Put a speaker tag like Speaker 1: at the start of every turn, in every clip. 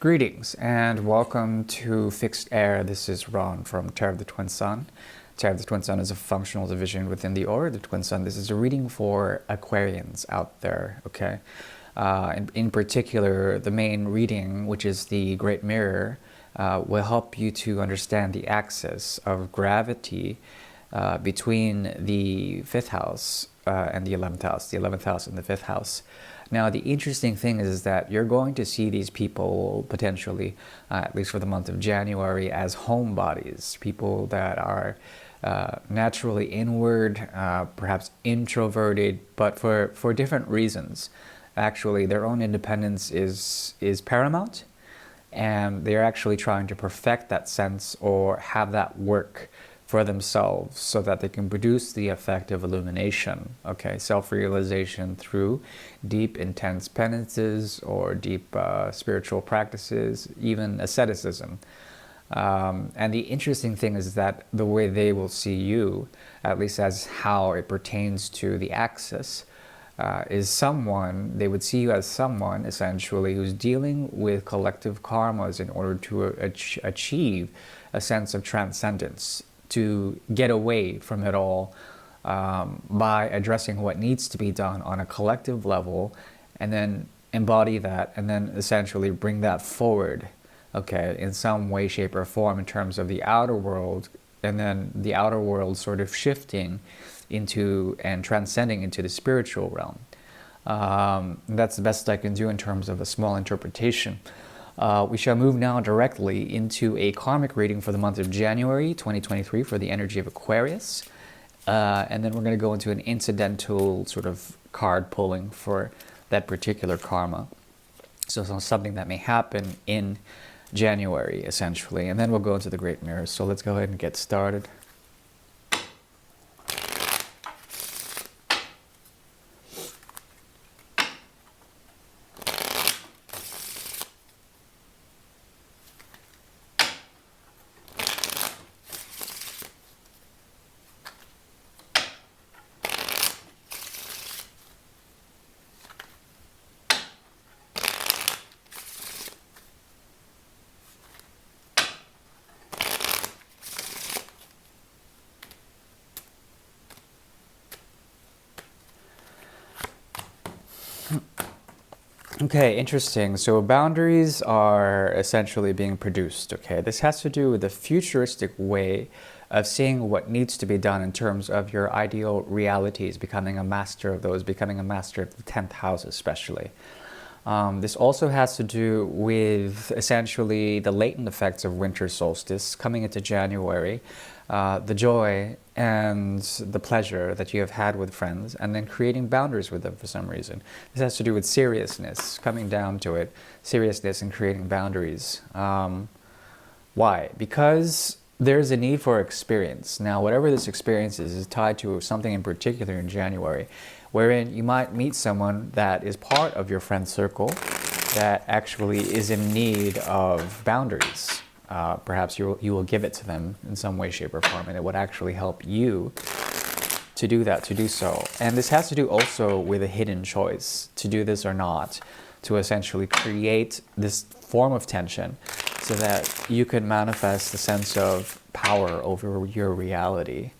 Speaker 1: Greetings and welcome to Fixed Air. This is Ron from Tarot of the Twin Sun. Tarot of the Twin Sun is a functional division within the Order of the Twin Sun. This is a reading for Aquarians out there, okay? In particular, the main reading, which is the Great Mirror, will help you to understand the axis of gravity between the 5th house and the 11th house, the 11th house and the 5th house. Now, the interesting thing is that you're going to see these people potentially, at least for the month of January, as homebodies, people that are naturally inward, perhaps introverted, but for different reasons. Actually, their own independence is paramount, and they're actually trying to perfect that sense or have that work for themselves so that they can produce the effect of illumination, okay, self-realization through deep, intense penances or deep spiritual practices, even asceticism. And the interesting thing is that the way they will see you, at least as how it pertains to the axis, is someone, they would see you as someone, essentially, who's dealing with collective karmas in order to achieve a sense of transcendence, to get away from it all by addressing what needs to be done on a collective level, and then embody that, and then essentially bring that forward, okay, in some way, shape, or form in terms of the outer world, and then the outer world sort of shifting into and transcending into the spiritual realm. That's the best I can do in terms of a small interpretation. We shall move now directly into a karmic reading for the month of January 2023 for the energy of Aquarius. And then we're going to go into an incidental sort of card pulling for that particular karma. So something that may happen in January, essentially. And then we'll go into the Great Mirror. So let's go ahead and get started. Okay, interesting. So boundaries are essentially being produced, okay? This has to do with the futuristic way of seeing what needs to be done in terms of your ideal realities, becoming a master of those, becoming a master of the 10th house especially. This also has to do with essentially the latent effects of winter solstice coming into January, the joy and the pleasure that you have had with friends, and then creating boundaries with them for some reason. This has to do with seriousness, coming down to it, seriousness and creating boundaries. Why? Because there's a need for experience. Now, whatever this experience is tied to something in particular in January, wherein you might meet someone that is part of your friend circle that actually is in need of boundaries. Perhaps you will give it to them in some way, shape, or form, and it would actually help you to do that, to do so. And this has to do also with a hidden choice, to do this or not, to essentially create this form of tension so that you can manifest a sense of power over your reality.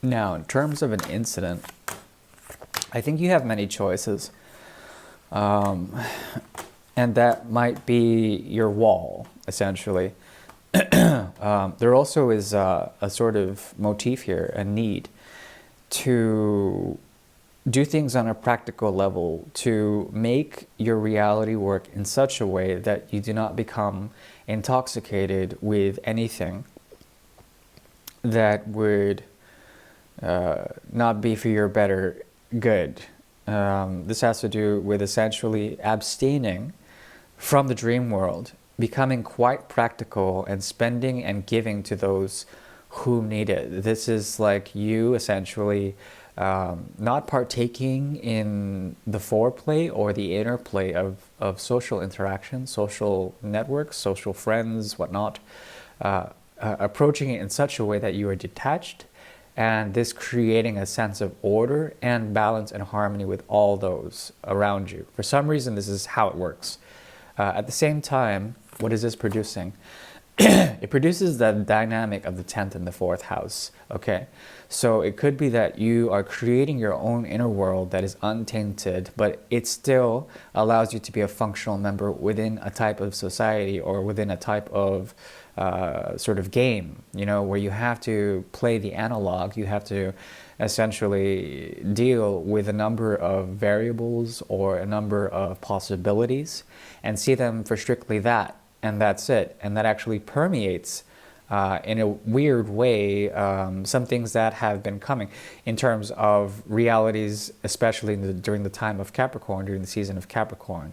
Speaker 1: Now, in terms of an incident, I think you have many choices. And that might be your wall, essentially. There also is a sort of motif here, a need to do things on a practical level, to make your reality work in such a way that you do not become intoxicated with anything that would not be for your better good. This has to do with essentially abstaining from the dream world, becoming quite practical and spending and giving to those who need it. This is like you essentially not partaking in the foreplay or the interplay of social interaction, social networks, social friends, whatnot, approaching it in such a way that you are detached and this creating a sense of order and balance and harmony with all those around you. For some reason, this is how it works. At the same time, what is this producing? It produces the dynamic of the 10th and the 4th house, okay? So it could be that you are creating your own inner world that is untainted, but it still allows you to be a functional member within a type of society or within a type of sort of game, you know, where you have to play the analog, you have to essentially deal with a number of variables or a number of possibilities and see them for strictly that. And that's it. And that actually permeates, in a weird way, some things that have been coming in terms of realities, especially during the time of Capricorn, during the season of Capricorn.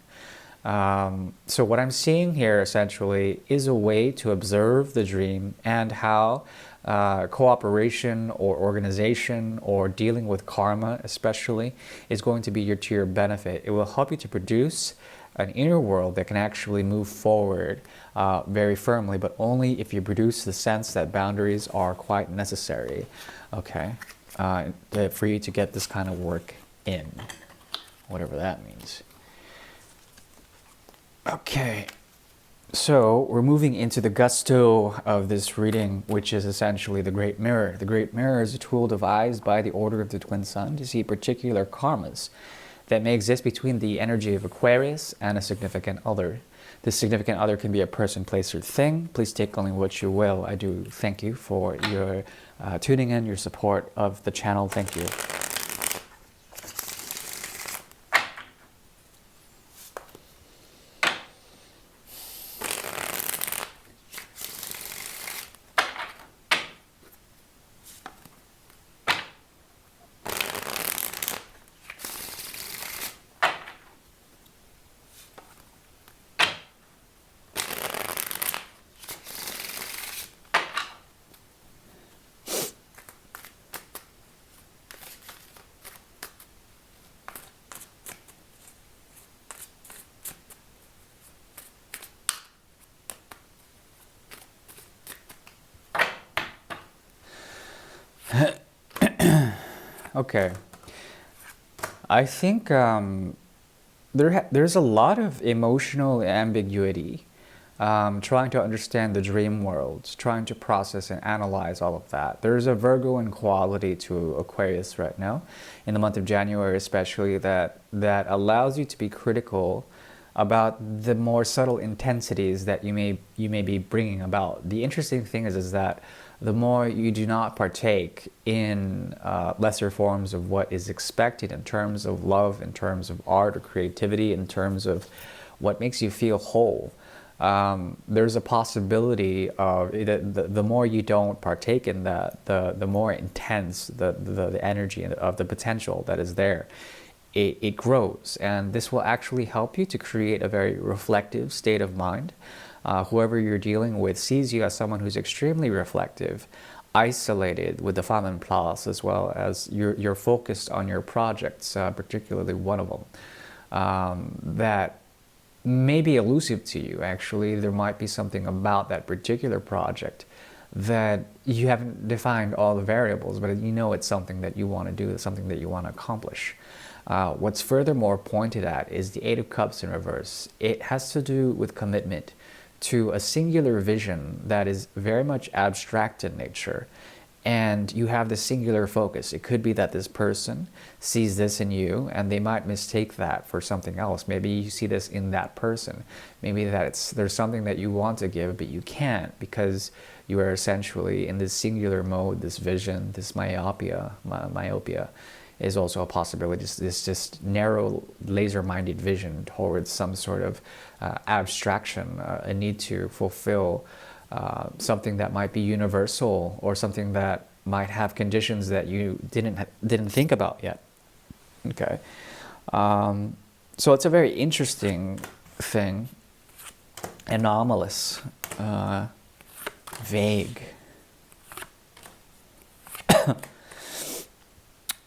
Speaker 1: So what I'm seeing here essentially is a way to observe the dream and how cooperation or organization or dealing with karma especially is going to be to your benefit. It will help you to produce an inner world that can actually move forward very firmly, but only if you produce the sense that boundaries are quite necessary, okay, for you to get this kind of work in, whatever that means. Okay, so we're moving into the gusto of this reading, which is essentially the Great Mirror. The Great Mirror is a tool devised by the Order of the Twin Sun to see particular karmas that may exist between the energy of Aquarius and a significant other. This significant other can be a person, place, or thing. Please take only what you will. I do thank you for your tuning in, your support of the channel. Thank you. Okay, I think there's a lot of emotional ambiguity trying to understand the dream world, trying to process and analyze all of that. There's a Virgoan quality to Aquarius right now, in the month of January especially, that allows you to be critical about the more subtle intensities that you may be bringing about. The interesting thing is that the more you do not partake in lesser forms of what is expected in terms of love, in terms of art or creativity, in terms of what makes you feel whole, there's a possibility of the more you don't partake in that, the more intense the energy of the potential that is there. It grows, and this will actually help you to create a very reflective state of mind. Whoever you're dealing with sees you as someone who's extremely reflective, isolated with the femme en place, as well as you're focused on your projects, particularly one of them, that may be elusive to you. Actually, there might be something about that particular project that you haven't defined all the variables, but you know it's something that you want to do, it's something that you want to accomplish. What's furthermore pointed at is the Eight of Cups in reverse. It has to do with commitment to a singular vision that is very much abstract in nature, and you have this singular focus. It could be that this person sees this in you and they might mistake that for something else. Maybe you see this in that person. Maybe that there's something that you want to give but you can't because you are essentially in this singular mode, this vision, this myopia is also a possibility. This just narrow, laser-minded vision towards some sort of abstraction, a need to fulfill something that might be universal or something that might have conditions that you didn't think about yet. Okay, so it's a very interesting thing, anomalous, vague.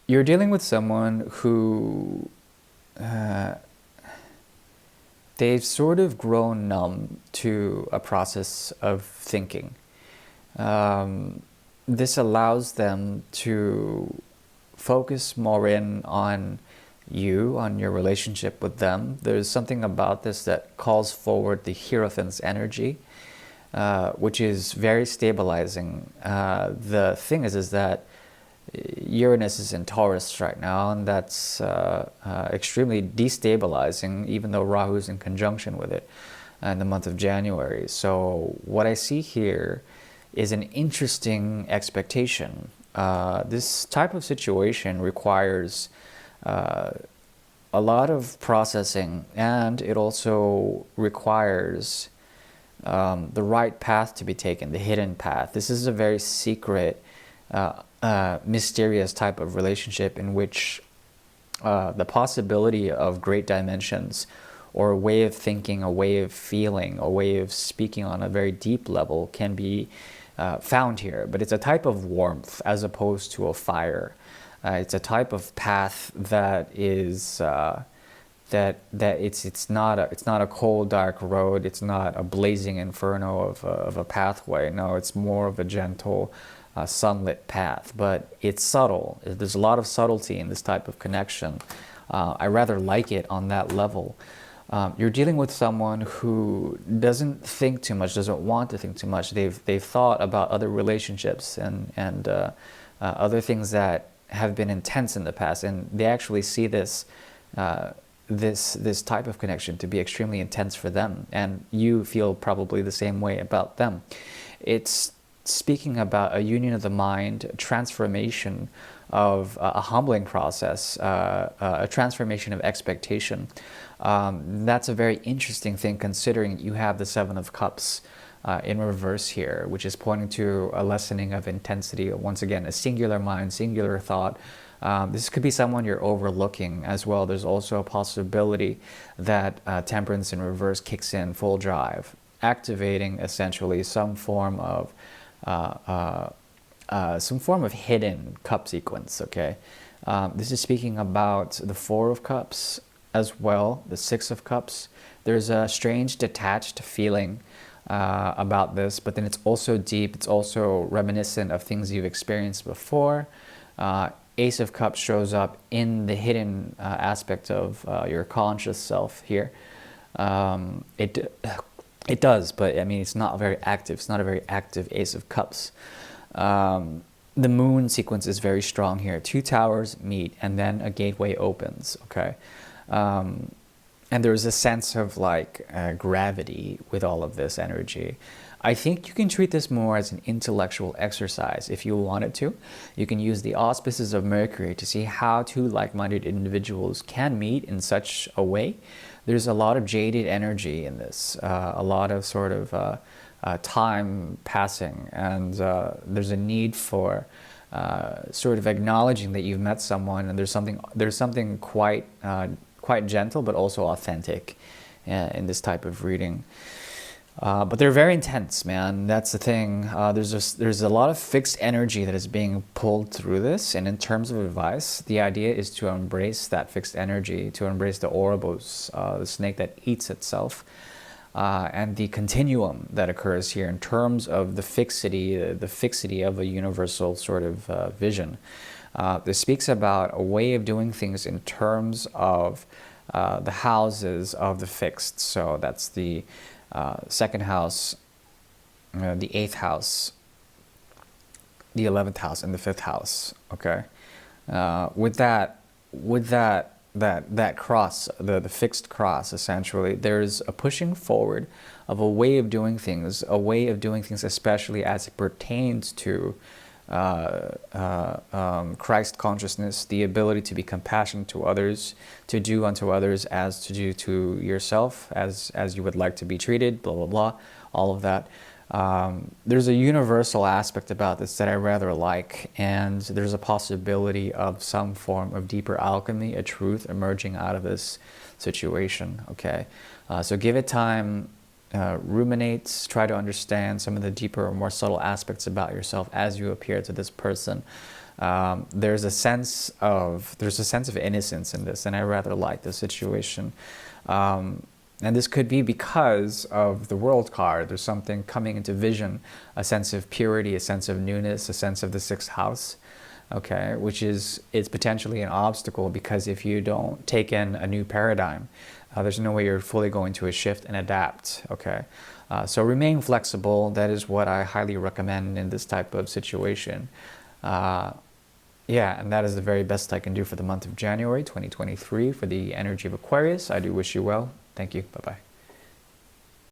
Speaker 1: You're dealing with someone who they've sort of grown numb to a process of thinking. this allows them to focus more in on you, on your relationship with them. There's something about this that calls forward the Hierophant's energy, which is very stabilizing. The thing is that Uranus is in Taurus right now, and that's extremely destabilizing, even though Rahu is in conjunction with it in the month of January. So what I see here is an interesting expectation. This type of situation requires a lot of processing, and it also requires the right path to be taken, the hidden path. This is a very secret, mysterious type of relationship in which the possibility of great dimensions, or a way of thinking, a way of feeling, a way of speaking on a very deep level can be found here. But it's a type of warmth as opposed to a fire. It's a type of path that is it's not a cold dark road. It's not a blazing inferno of a pathway. No, it's more of a gentle sunlit path. But it's subtle. There's a lot of subtlety in this type of connection. I rather like it on that level. You're dealing with someone who doesn't think too much, doesn't want to think too much. They've thought about other relationships and other things that have been intense in the past, and they actually see this this type of connection to be extremely intense for them, and you feel probably the same way about them. It's speaking about a union of the mind, a transformation of a humbling process, a transformation of expectation. That's a very interesting thing, considering you have the Seven of Cups in reverse here, which is pointing to a lessening of intensity. Once again, a singular mind, singular thought. This could be someone you're overlooking as well. There's also a possibility that Temperance in reverse kicks in full drive, activating essentially some form of hidden cup sequence. Okay, this is speaking about the Four of Cups as well, the Six of Cups. There's a strange detached feeling about this, but then it's also deep. It's also reminiscent of things you've experienced before. Ace of Cups shows up in the hidden aspect of your conscious self here. It does, but I mean, it's not very active. It's not a very active Ace of Cups. The moon sequence is very strong here. Two towers meet, and then a gateway opens. Okay, and there's a sense of like gravity with all of this energy. I think you can treat this more as an intellectual exercise if you wanted to. You can use the auspices of Mercury to see how two like-minded individuals can meet in such a way. There's a lot of jaded energy in this, a lot of sort of time passing, and there's a need for sort of acknowledging that you've met someone, and there's something quite gentle but also authentic in this type of reading. But they're very intense, man. That's the thing. There's a lot of fixed energy that is being pulled through this, and in terms of advice, the idea is to embrace that fixed energy, to embrace the Ouroboros, the snake that eats itself, and the continuum that occurs here in terms of the fixity of a universal sort of vision. This speaks about a way of doing things in terms of the houses of the fixed. So that's the second house, the 8th house, the 11th house, and the 5th house. Okay, with that cross, the fixed cross, essentially, there's a pushing forward of a way of doing things, especially as it pertains to Christ consciousness, the ability to be compassionate to others, to do unto others as to do to yourself, as you would like to be treated, blah, blah, blah, all of that. There's a universal aspect about this that I rather like, and there's a possibility of some form of deeper alchemy, a truth emerging out of this situation, okay? So give it time. Ruminate, try to understand some of the deeper or more subtle aspects about yourself as you appear to this person. There's a sense of innocence in this, and I rather like the situation. And this could be because of the World card. There's something coming into vision, a sense of purity, a sense of newness, a sense of the sixth house, okay, which is potentially an obstacle, because if you don't take in a new paradigm, there's no way you're fully going to shift and adapt, okay? So remain flexible. That is what I highly recommend in this type of situation. Yeah, and that is the very best I can do for the month of January 2023 for the energy of Aquarius. I do wish you well. Thank you. Bye-bye.